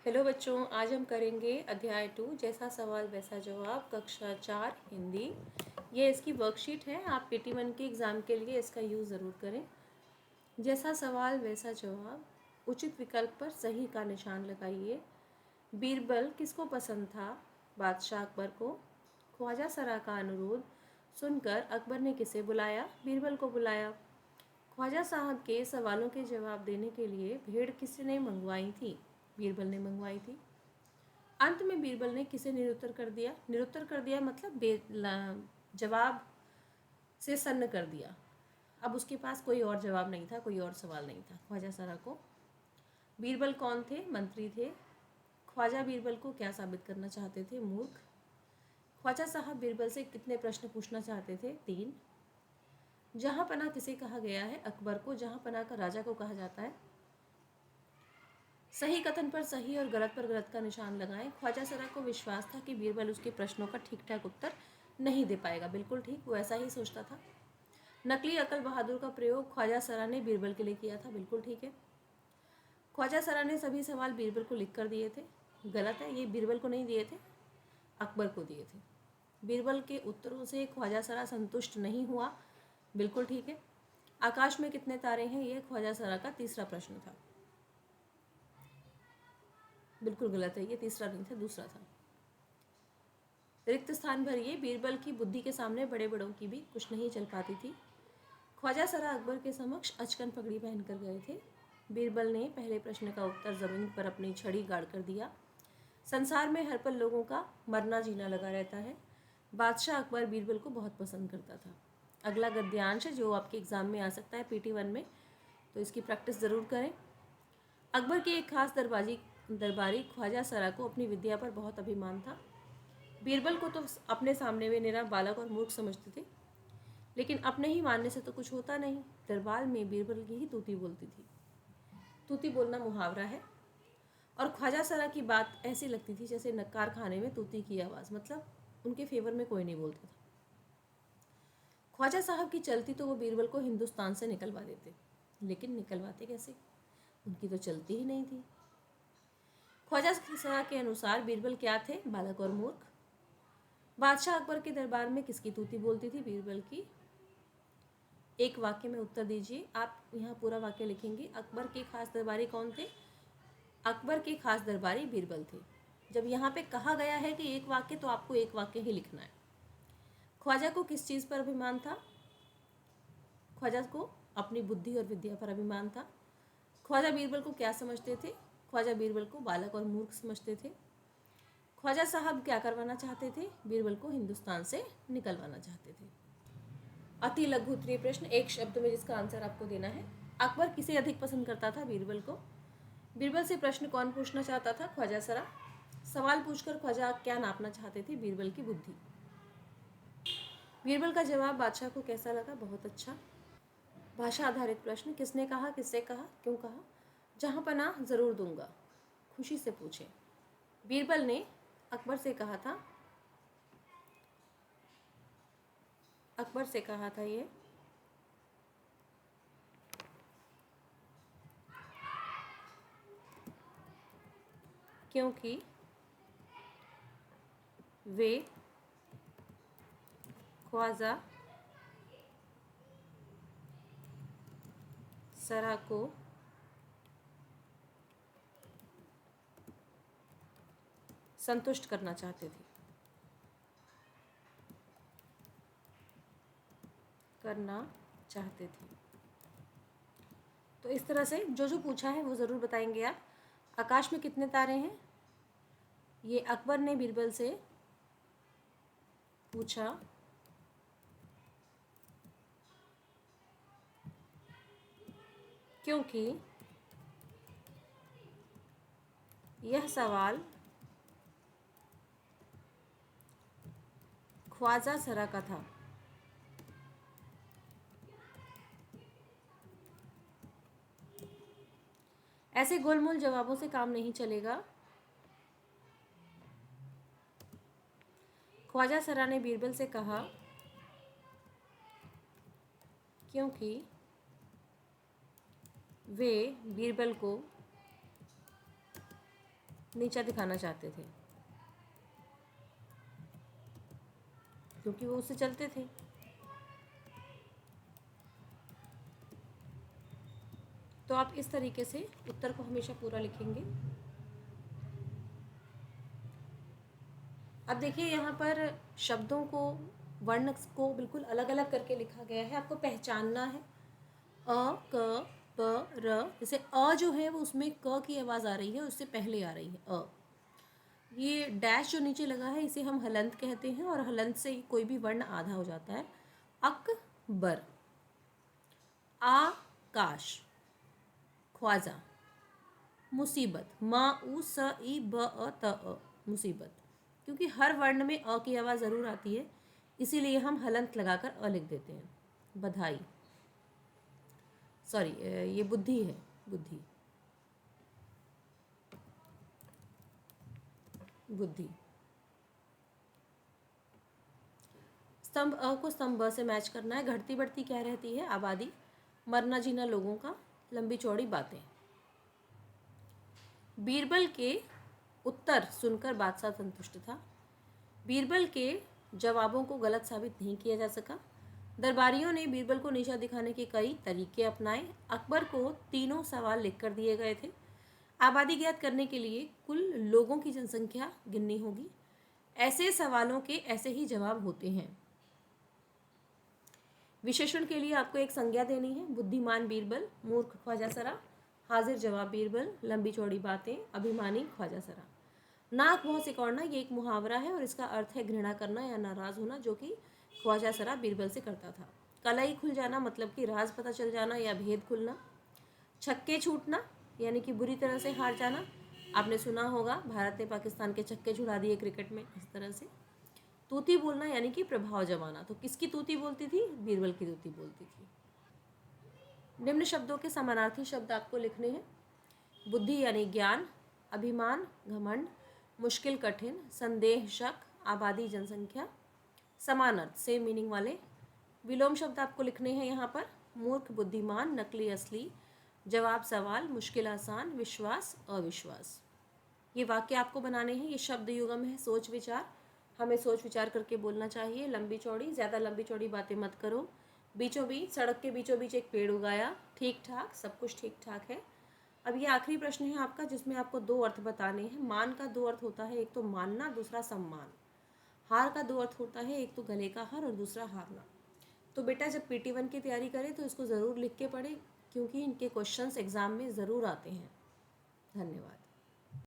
Hello बच्चों, आज हम करेंगे अध्याय 2 जैसा सवाल वैसा जवाब, कक्षा 4 हिंदी। ये इसकी वर्कशीट है। आप PT1 के एग्ज़ाम के लिए इसका यूज़ ज़रूर करें। जैसा सवाल वैसा जवाब, उचित विकल्प पर सही का निशान लगाइए। बीरबल किसको पसंद था? बादशाह अकबर को। ख्वाजा सरा का अनुरोध सुनकर अकबर ने किसे बुलाया? बीरबल को बुलाया। ख्वाजा साहब के सवालों के जवाब देने के लिए भेड़ किसने मंगवाई थी? बीरबल ने मंगवाई थी। अंत में बीरबल ने किसे निरुत्तर कर दिया? निरुत्तर कर दिया मतलब जवाब से सन्न कर दिया। अब उसके पास कोई और जवाब नहीं था, कोई और सवाल नहीं था ख्वाजा सरा को। बीरबल कौन थे? मंत्री थे। ख्वाजा बीरबल को क्या साबित करना चाहते थे? मूर्ख। ख्वाजा साहब बीरबल से कितने प्रश्न पूछना चाहते थे? 3। जहां पना किसे कहा गया है? अकबर को। जहां पना का राजा को कहा जाता है। सही कथन पर सही और गलत पर गलत का निशान लगाएं। ख्वाजा सरा को विश्वास था कि बीरबल उसके प्रश्नों का ठीक ठाक उत्तर नहीं दे पाएगा। बिल्कुल ठीक, वो ऐसा ही सोचता था। नकली अकल बहादुर का प्रयोग ख्वाजा सरा ने बीरबल के लिए किया था। बिल्कुल ठीक है। ख्वाजा सरा ने सभी सवाल बीरबल को लिख कर दिए थे। गलत है, ये बीरबल को नहीं दिए थे, अकबर को दिए थे। बीरबल के उत्तरों से ख्वाजा सरा संतुष्ट नहीं हुआ। बिल्कुल ठीक है। आकाश में कितने तारे हैं? यह ख्वाजा सरा का तीसरा प्रश्न था। बिल्कुल गलत है, ये तीसरा नहीं था, दूसरा था। रिक्त स्थान भरिए। बीरबल की बुद्धि के सामने बड़े बड़ों की भी कुछ नहीं चल पाती थी। ख्वाजा सरा अकबर के समक्ष अचकन पगड़ी पहनकर गए थे। बीरबल ने पहले प्रश्न का उत्तर जमीन पर अपनी छड़ी गाड़ कर दिया। संसार में हर पल लोगों का मरना जीना लगा रहता है। बादशाह अकबर बीरबल को बहुत पसंद करता था। अगला गद्यांश जो आपके एग्जाम में आ सकता है PT1 में, तो इसकी प्रैक्टिस ज़रूर करें। अकबर की एक खास दरबारी ख्वाजा सरा को अपनी विद्या पर बहुत अभिमान था। बीरबल को तो अपने सामने वे निरा बालक और मूर्ख समझते थे, लेकिन अपने ही मानने से तो कुछ होता नहीं। दरबार में बीरबल की ही तूती बोलती थी। तूती बोलना मुहावरा है, और ख्वाजा सरा की बात ऐसी लगती थी जैसे नक्कार खाने में तूती की आवाज़, मतलब उनके फेवर में कोई नहीं बोलता था। ख्वाजा साहब की चलती तो वो बीरबल को हिंदुस्तान से निकलवा देते, लेकिन निकलवाते कैसे? उनकी तो चलती ही नहीं थी। ख्वाजा सरा के अनुसार बीरबल क्या थे? बालक और मूर्ख। बादशाह अकबर के दरबार में किसकी तूती बोलती थी? बीरबल की। एक वाक्य में उत्तर दीजिए। आप यहाँ पूरा वाक्य लिखेंगे। अकबर के खास दरबारी कौन थे? अकबर के खास दरबारी बीरबल थे। जब यहाँ पे कहा गया है कि एक वाक्य, तो आपको एक वाक्य ही लिखना है। ख्वाजा को किस चीज़ पर अभिमान था? ख्वाजा को अपनी बुद्धि और विद्या पर अभिमान था। ख्वाजा बीरबल को क्या समझते थे? ख्वाजा बीरबल को बालक और मूर्ख समझते थे। ख्वाजा साहब क्या करवाना चाहते थे? बीरबल को हिंदुस्तान से निकलवाना चाहते थे। अति लघु उत्तरीय प्रश्न, एक शब्द में जिसका आंसर आपको देना है। अकबर किसे अधिक पसंद करता था? बीरबल को। बीरबल से प्रश्न कौन पूछना चाहता था? ख्वाजा सरा। सवाल पूछकर ख्वाजा क्या नापना चाहते थे? बीरबल की बुद्धि। बीरबल का जवाब बादशाह को कैसा लगा? बहुत अच्छा। भाषा आधारित प्रश्न, किसने कहा, किससे कहा, क्यों कहा? जहां पनाह जरूर दूंगा, खुशी से पूछे। बीरबल ने अकबर से कहा था, अकबर से कहा था ये क्योंकि वे ख्वाजा सरा को संतुष्ट करना चाहते थे। तो इस तरह से जो जो पूछा है वो ज़रूर बताएंगे आप। आकाश में कितने तारे हैं? ये अकबर ने बीरबल से पूछा क्योंकि यह सवाल ख्वाजा सरा का था। ऐसे गोलमोल जवाबों से काम नहीं चलेगा। ख्वाजा सरा ने बीरबल से कहा क्योंकि वे बीरबल को नीचा दिखाना चाहते थे, क्योंकि वो उससे चलते थे। तो आप इस तरीके से उत्तर को हमेशा पूरा लिखेंगे। अब देखिए यहाँ पर शब्दों को, वर्ण को बिल्कुल अलग अलग करके लिखा गया है, आपको पहचानना है। अ, क, प, र, जैसे अ जो है वो उसमें क की आवाज़ आ रही है, उससे पहले आ रही है अ। ये डैश जो नीचे लगा है इसे हम हलंत कहते हैं, और हलंत से कोई भी वर्ण आधा हो जाता है। अकबर, आकाश, ख्वाजा, मुसीबत, म उ स ई ब अ त अ, मुसीबत। क्योंकि हर वर्ण में अ की आवाज़ ज़रूर आती है, इसीलिए हम हलंत लगाकर अ लिख देते हैं। बधाई, सॉरी ये बुद्धि है, बुद्धि, बुद्धि। स्तंभ अ को स्तंभ ब से मैच करना है। घटती बढ़ती क्या रहती है? आबादी, मरना जीना लोगों का, लंबी चौड़ी बातें। बीरबल के उत्तर सुनकर बादशाह संतुष्ट था। बीरबल के जवाबों को गलत साबित नहीं किया जा सका। दरबारियों ने बीरबल को नीचा दिखाने के कई तरीके अपनाए। अकबर को तीनों सवाल लिखकर दिए गए थे। आबादी ज्ञात करने के लिए कुल लोगों की जनसंख्या गिननी होगी। ऐसे सवालों के ऐसे ही जवाब होते हैं। विशेषण के लिए आपको एक संज्ञा देनी है। बुद्धिमान बीरबल, मूर्ख ख्वाजा सरा, हाजिर जवाब बीरबल, लंबी चौड़ी बातें, अभिमानी ख्वाजा सरा। नाक मुंह सिकोड़ना ये एक मुहावरा है और इसका अर्थ है घृणा करना या नाराज होना, जो कि ख्वाजा सरा बीरबल से करता था। कलाई खुल जाना मतलब कि राज पता चल जाना या भेद खुलना। छक्के छूटना यानी कि बुरी तरह से हार जाना। आपने सुना होगा भारत ने पाकिस्तान के छक्के छुड़ा दिए क्रिकेट में, इस तरह से। तूती बोलना यानी कि प्रभाव जमाना। तो किसकी तूती बोलती थी? बीरबल की तूती बोलती थी। निम्न शब्दों के समानार्थी शब्द आपको लिखने हैं। बुद्धि यानी ज्ञान, अभिमान घमंड, मुश्किल कठिन, संदेह शक, आबादी जनसंख्या। समान अर्थ सेम मीनिंग वाले विलोम शब्द आपको लिखने हैं यहाँ पर। मूर्ख बुद्धिमान, नकली असली, जवाब सवाल, मुश्किल आसान, विश्वास अविश्वास। ये वाक्य आपको बनाने हैं। ये शब्द युगम है सोच विचार, हमें सोच विचार करके बोलना चाहिए। लंबी चौड़ी, ज़्यादा लंबी चौड़ी बातें मत करो। बीचों बीच, सड़क के बीचों बीच एक पेड़ उगाया। ठीक ठाक, सब कुछ ठीक ठाक है। अब ये आखिरी प्रश्न है आपका, जिसमें आपको दो अर्थ बताने हैं। मान का दो अर्थ होता है, एक तो मानना, दूसरा सम्मान। हार का दो अर्थ होता है, एक तो गले का हार और दूसरा हारना। तो बेटा जब PT1 की तैयारी करें तो इसको ज़रूर लिख के पढ़ें, क्योंकि इनके क्वेश्चंस एग्ज़ाम में ज़रूर आते हैं। धन्यवाद।